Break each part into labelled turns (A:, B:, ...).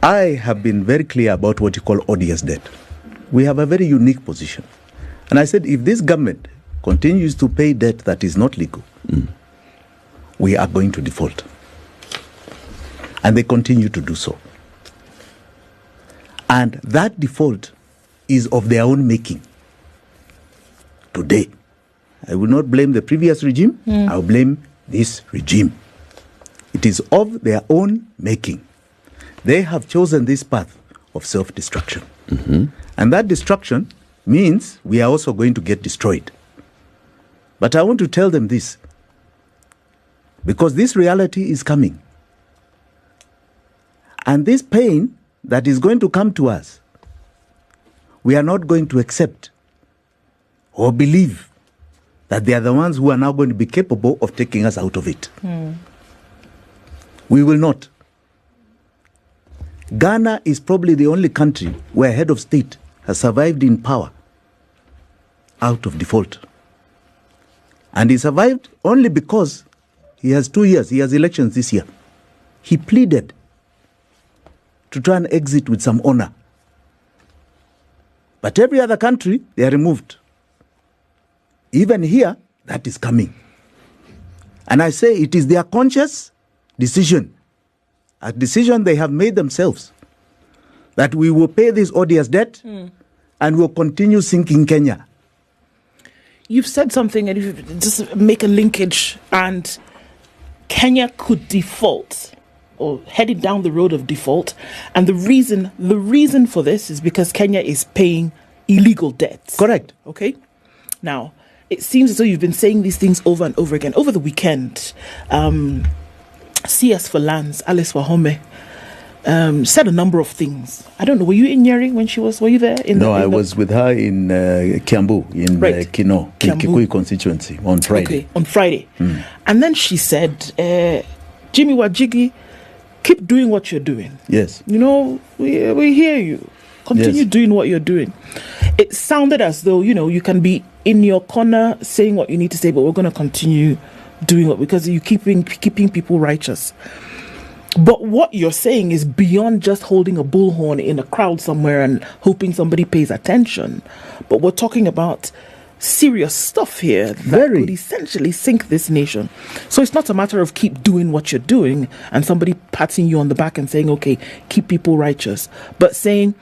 A: I have been very clear about what you call odious debt. We have a very unique position. And I said, if this government continues to pay debt that is not legal, we are going to default. And they continue to do so. And that default is of their own making. Today, I will not blame the previous regime. I will blame this regime. It is of their own making. They have chosen this path of self-destruction. And that destruction means we are also going to get destroyed. But I want to tell them this, because this reality is coming. And this pain that is going to come to us, we are not going to accept or believe that they are the ones who are now going to be capable of taking us out of it. We will not. Ghana is probably the only country where head of state has survived in power out of default. And he survived only because he has 2 years, he has elections this year. He pleaded to try and exit with some honor. But every other country, they are removed. Even here, that is coming. And I say it is their conscious decision, a decision they have made themselves, that we will pay this odious debt and will continue sinking Kenya.
B: You've said something, and if you just make a linkage, and Kenya could default or headed down the road of default. And the reason for this is because Kenya is paying illegal debts.
A: Correct.
B: Okay. Now, it seems as though you've been saying these things over and over again. Over the weekend, CS for Lands, Alice Wahome, said a number of things. I don't know, were you in Nyeri when she was, were you there?
A: No, I was with her in Kiambu, in Kino, Kikuyu constituency on Friday.
B: Okay, on Friday. And then she said, Jimmy Wanjigi, keep doing what you're doing.
A: Yes.
B: You know, we hear you. Continue doing what you're doing. It sounded as though, you know, you can be in your corner saying what you need to say, but we're going to continue doing it because you're keeping people righteous. But what you're saying is beyond just holding a bullhorn in a crowd somewhere and hoping somebody pays attention. But we're talking about serious stuff here that could essentially sink this nation. So it's not a matter of keep doing what you're doing and somebody patting you on the back and saying, okay, keep people righteous, but saying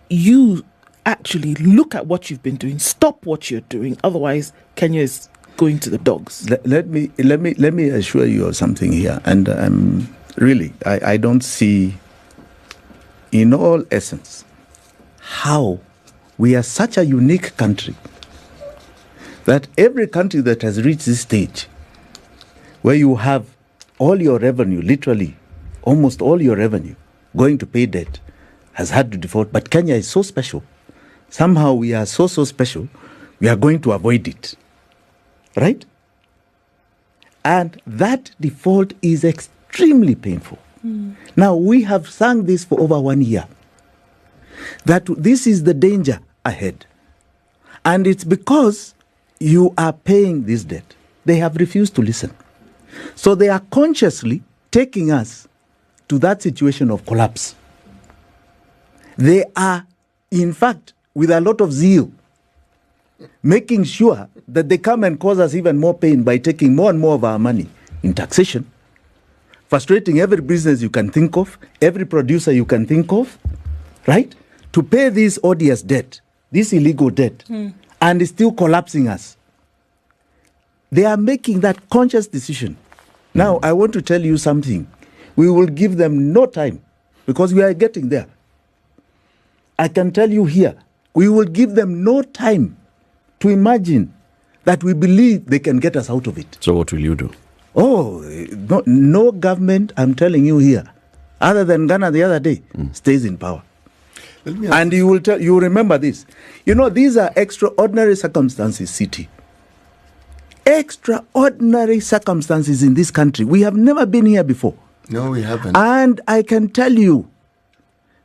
B: you actually look at what you've been doing, stop what you're doing, otherwise Kenya is going to the dogs.
A: Let me assure you of something here, and I don't see in all essence how we are such a unique country that every country that has reached this stage where you have all your revenue, literally almost all your revenue going to pay debt, has had to default. But Kenya is so special. Somehow we are so special, we are going to avoid it. Right? And that default is extremely painful. Now, we have sung this for over 1 year, that this is the danger ahead. And it's because you are paying this debt. They have refused to listen. So they are consciously taking us to that situation of collapse. They are, in fact, with a lot of zeal, making sure that they come and cause us even more pain by taking more and more of our money in taxation, frustrating every business you can think of, every producer you can think of, right? To pay this odious debt, this illegal debt, and still collapsing us. They are making that conscious decision. Now, I want to tell you something. We will give them no time because we are getting there. I can tell you here, we will give them no time to imagine that we believe they can get us out of it.
C: So what will you do?
A: Oh, no government, I'm telling you here, other than Ghana the other day, stays in power. And you remember this. You know, these are extraordinary circumstances, City. Extraordinary circumstances in this country. We have never been here before.
D: No, we haven't.
A: And I can tell you,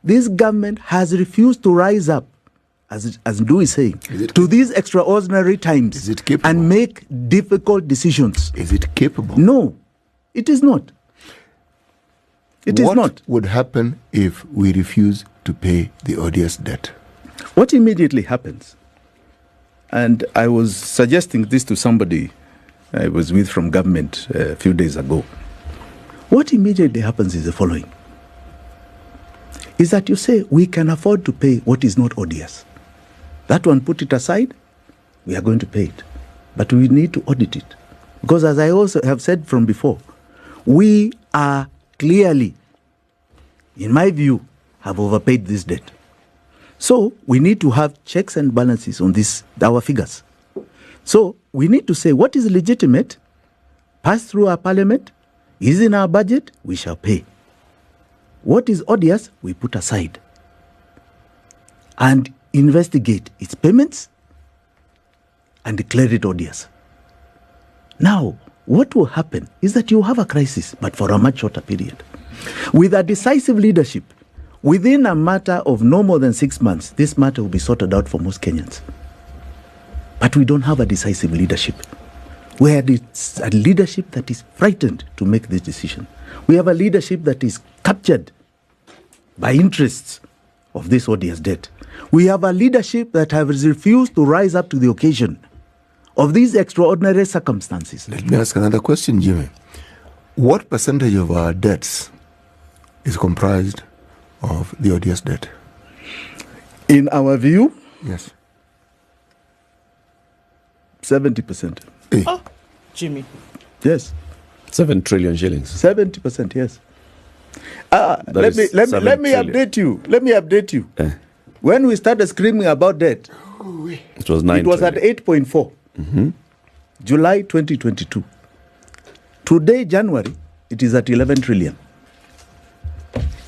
A: this government has refused to rise up, as Lou is saying, to these extraordinary times.
D: Is it capable?
A: And make difficult decisions.
D: Is it capable?
A: No, it is not. It is not.
C: What would happen if we refuse to pay the odious debt?
A: What immediately happens, and I was suggesting this to somebody I was with from government a few days ago. What immediately happens is the following, is that you say, we can afford to pay what is not odious. That one, put it aside, we are going to pay it. But we need to audit it. Because as I also have said from before, we are clearly, in my view, have overpaid this debt. So we need to have checks and balances on this, our figures. So we need to say what is legitimate, pass through our parliament, is in our budget, we shall pay. What is odious, we put aside. And investigate its payments and declare it odious. Now, what will happen is that you have a crisis, but for a much shorter period. With a decisive leadership, within a matter of no more than 6 months, this matter will be sorted out for most Kenyans. But we don't have a decisive leadership. We have a leadership that is frightened to make this decision. We have a leadership that is captured by interests of this odious debt. We have a leadership that has refused to rise up to the occasion of these extraordinary circumstances.
C: Let me ask another question, Jimmy. What percentage of our debts is comprised of the odious debt?
A: In our view,
C: Yes.
A: 70%.
C: Hey.
B: Oh, Jimmy.
A: Yes.
D: 7 trillion shillings.
A: 70%, yes. Let me update you. Let me update you. When we started screaming about debt,
D: It was 9
A: it was at
D: trillion.
A: 8.4. July 2022. Today, January, it is at 11 trillion.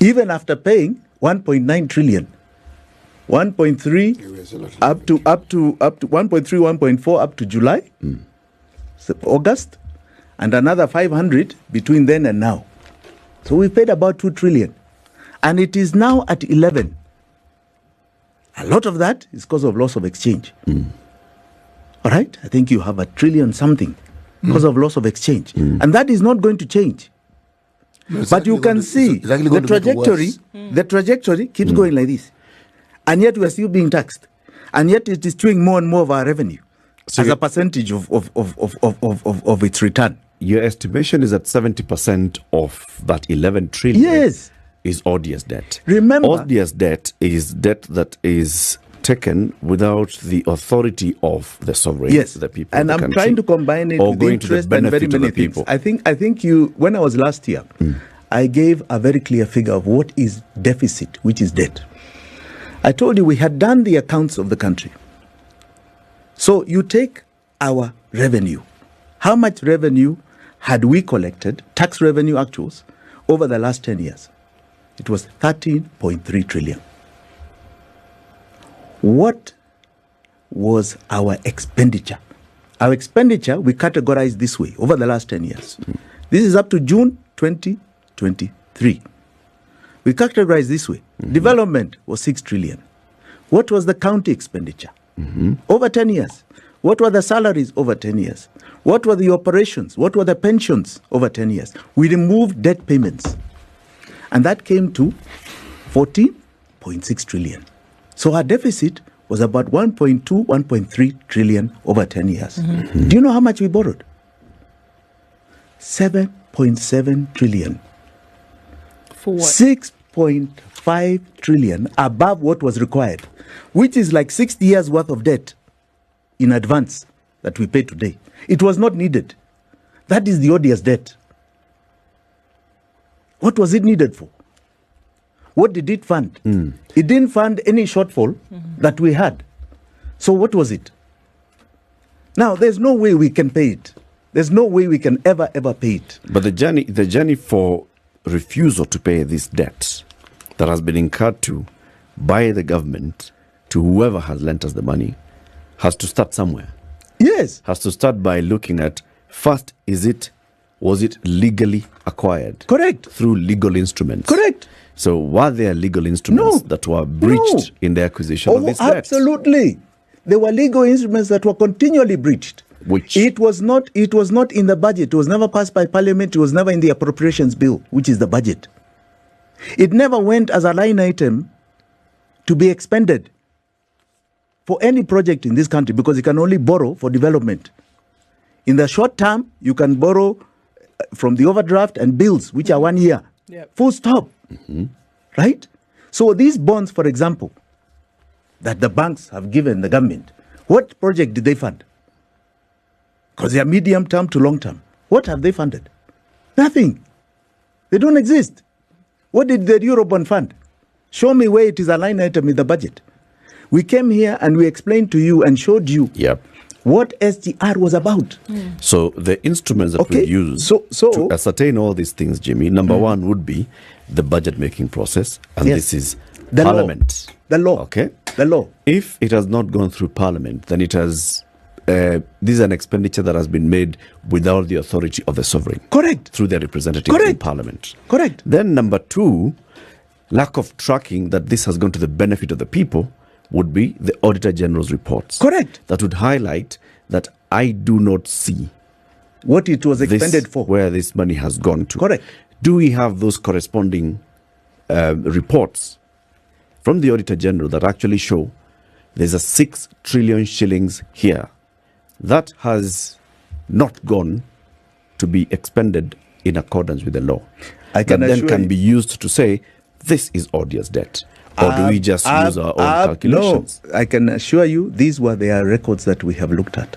A: Even after paying 1.9 trillion, 1.3 up to 1.3, 1.4 up to July, August, and another 500 between then and now. So we paid about 2 trillion, and it is now at 11. A lot of that is because of loss of exchange. All right, I think you have a trillion something because of loss of exchange, and that is not going to change. But you can see the trajectory. The trajectory keeps going like this, and yet we are still being taxed, and yet it is chewing more and more of our revenue as a percentage of its return.
D: Your estimation is that 70% of that 11 trillion
A: Yes.
D: is odious debt.
A: Remember-
D: odious debt is debt that is taken without the authority of the sovereign,
A: Yes,
D: the people.
A: and
D: of the
A: I'm
D: country,
A: trying to combine it
D: or
A: with
D: going to the
A: interest and very
D: benefit of
A: many
D: the
A: things.
D: people.
A: I think you, when I was last here, I gave a very clear figure of what is deficit, which is debt. I told you we had done the accounts of the country. So you take our revenue. How much revenue had we collected, tax revenue actuals, over the last 10 years? It was 13.3 trillion. What was our expenditure? Our expenditure, we categorized this way over the last 10 years. This is up to June 2023. We categorized this way. Development was 6 trillion. What was the county expenditure? Over 10 years. What were the salaries over 10 years? What were the operations? What were the pensions over 10 years? We removed debt payments. And that came to 14.6 trillion. So our deficit was about 1.2, 1.3 trillion over 10 years. Do you know how much we borrowed? 7.7 trillion.
B: For what?
A: 6.5 trillion above what was required, which is like 60 years worth of debt in advance that we pay today. It was not needed. That is the odious debt. What was it needed for? What did it fund? It didn't fund any shortfall that we had. So what was it? Now, there's no way we can pay it. There's no way we can ever pay it.
D: But the journey for refusal to pay this debt that has been incurred to by the government to whoever has lent us the money has to start somewhere.
A: Yes.
D: Has to start by looking at, first, was it legally acquired?
A: Correct.
D: Through legal instruments.
A: Correct.
D: So were there legal instruments
A: No.
D: that were breached in the acquisition of this debt?
A: Absolutely. There were legal instruments that were continually breached.
D: Which?
A: It was not in the budget. It was never passed by parliament. It was never in the appropriations bill, which is the budget. It never went as a line item to be expended for any project in this country because you can only borrow for development. In the short term, you can borrow from the overdraft and bills, which are 1 year.
B: Yep.
A: Full stop. Right? So these bonds, for example, that the banks have given the government, what project did they fund? Because they are medium term to long term. What have they funded? Nothing. They don't exist. What did the Eurobond fund? Show me where it is a line item in the budget. We came here and we explained to you and showed you what SGR was about.
D: So the instruments that we use to ascertain all these things, Jimmy, number one would be the budget making process, and this is
A: the
D: Parliament.
A: The law.
D: Okay.
A: The law.
D: If it has not gone through Parliament, then it has. This is an expenditure that has been made without the authority of the sovereign.
A: Correct.
D: Through their representatives in Parliament.
A: Correct.
D: Then number two, lack of tracking that this has gone to the benefit of the people would be the Auditor General's reports.
A: Correct.
D: That would highlight that I do not see
A: what it was expended for.
D: Where this money has gone to.
A: Correct.
D: Do we have those corresponding reports from the Auditor General that actually show there's a 6 trillion shillings here that has not gone to be expended in accordance with the law? That then can be used to say this is odious debt. Or do we just use our own calculations?
A: No, I can assure you these were their records that we have looked at.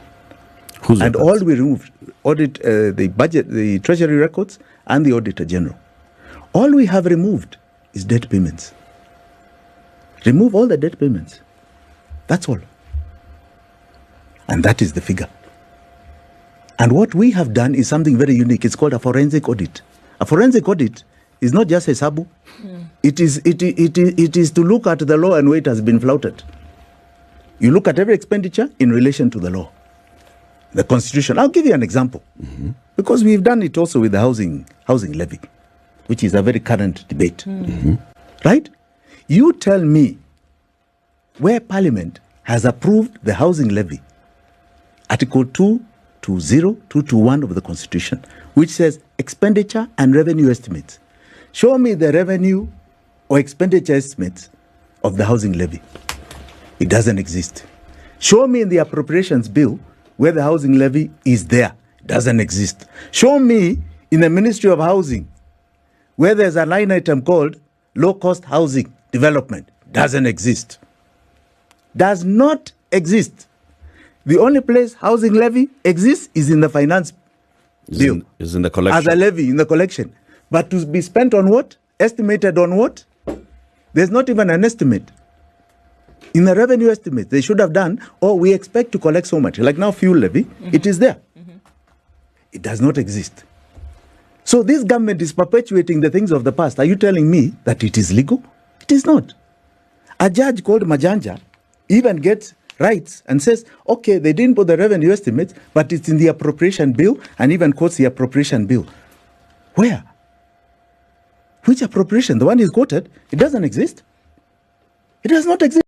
D: Whose
A: and
D: records?
A: all we removed, the budget, the Treasury records and the Auditor General. All we have removed is debt payments. Remove all the debt payments. That's all. And that is the figure. And what we have done is something very unique. It's called a forensic audit. A forensic audit is not just a sabu. It is to look at the law and where it has been flouted. You look at every expenditure in relation to the law, the Constitution. I'll give you an example, because we've done it also with the housing levy, which is a very current debate. Right? You tell me where Parliament has approved the housing levy, Article 220(221) of the Constitution, which says expenditure and revenue estimates. Show me the revenue or expenditure estimates of the housing levy. It doesn't exist. Show me in the appropriations bill where the housing levy is there. It doesn't exist. Show me in the Ministry of Housing where there's a line item called low-cost housing development. Doesn't exist. Does not exist. The only place housing levy exists is in the finance bill.
D: Is in the collection.
A: As a levy in the collection. But to be spent on what? Estimated on what? There's not even an estimate. In the revenue estimate, they should have done, we expect to collect so much. Like now, fuel levy, it is there. It does not exist. So this government is perpetuating the things of the past. Are you telling me that it is legal? It is not. A judge called Majanja even gets rights and says, okay, they didn't put the revenue estimates, but it's in the appropriation bill, and even quotes the appropriation bill. Where? Which appropriation? The one he's quoted, it doesn't exist. It does not exist.